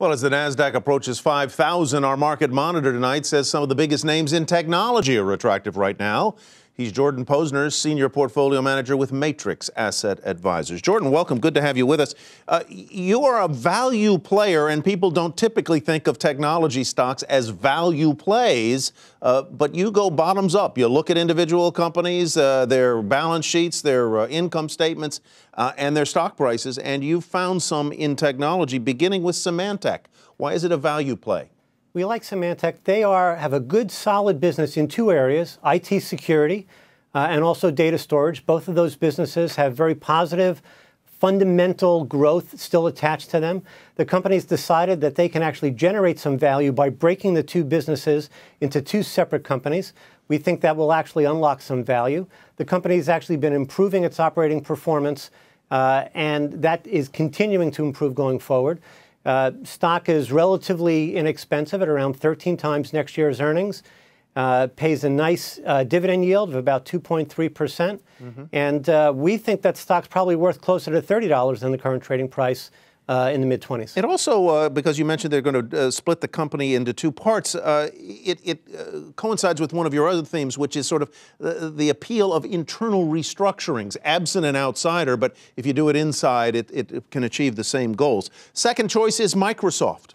Well, as the Nasdaq approaches 5,000, our market monitor tonight says some of the biggest names in technology are attractive right now. He's Jordan Posner, Senior Portfolio Manager with Matrix Asset Advisors. Jordan, welcome. Good to have you with us. You are a value player, and people don't typically think of technology stocks as value plays, but you go bottoms up. You look at individual companies, their balance sheets, their income statements, and their stock prices, and you've found some in technology, beginning with Symantec. Why is it a value play? We like Symantec. They have a good, solid business in two areas, IT security and also data storage. Both of those businesses have very positive fundamental growth still attached to them. The company's decided that they can actually generate some value by breaking the two businesses into two separate companies. We think that will actually unlock some value. The company's actually been improving its operating performance, and that is continuing to improve going forward. Stock is relatively inexpensive at around 13 times next year's earnings, pays a nice dividend yield of about 2.3%. And we think that stock's probably worth closer to $30 than the current trading price in the mid-20s. It also, because you mentioned they're going to split the company into two parts, it coincides with one of your other themes, which is sort of the appeal of internal restructurings, absent an outsider, but if you do it inside, it can achieve the same goals. Second choice is Microsoft.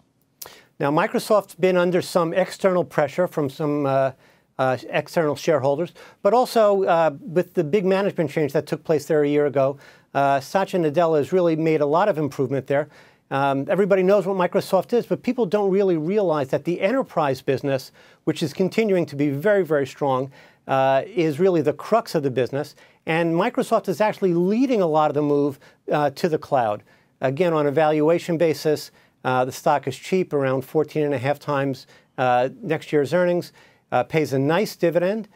Now, Microsoft's been under some external pressure from some external shareholders, but also with the big management change that took place there a year ago, Satya Nadella has really made a lot of improvement there. Everybody knows what Microsoft is, but people don't really realize that the enterprise business, which is continuing to be very, very strong, is really the crux of the business. And Microsoft is actually leading a lot of the move to the cloud. Again, on a valuation basis, the stock is cheap, around 14.5 times next year's earnings, pays a nice dividend.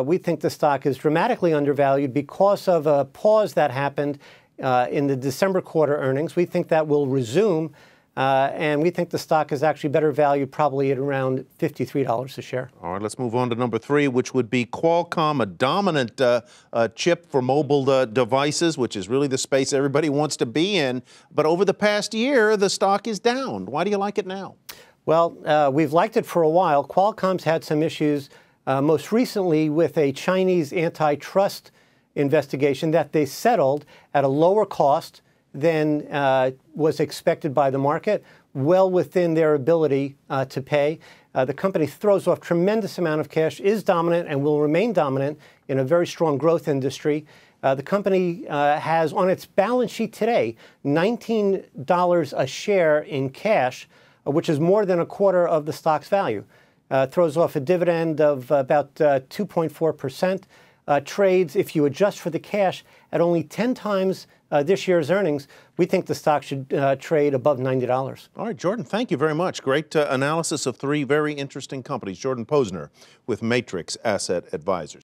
We think the stock is dramatically undervalued because of a pause that happened in the December quarter earnings. We think that will resume, and we think the stock is actually better valued probably at around $53 a share. All right, let's move on to number 3, which would be Qualcomm, a dominant chip for mobile devices, which is really the space everybody wants to be in. But over the past year, the stock is down. Why do you like it now? Well, we've liked it for a while. Qualcomm's had some issues, most recently with a Chinese antitrust investigation that they settled at a lower cost than was expected by the market, well within their ability to pay. The company throws off tremendous amount of cash, is dominant, and will remain dominant in a very strong growth industry. The company has on its balance sheet today $19 a share in cash, which is more than a quarter of the stock's value. Throws off a dividend of about 2.4%. Trades, if you adjust for the cash, at only 10 times this year's earnings. We think the stock should trade above $90. All right, Jordan, thank you very much. Great analysis of 3 very interesting companies. Jordan Posner with Matrix Asset Advisors.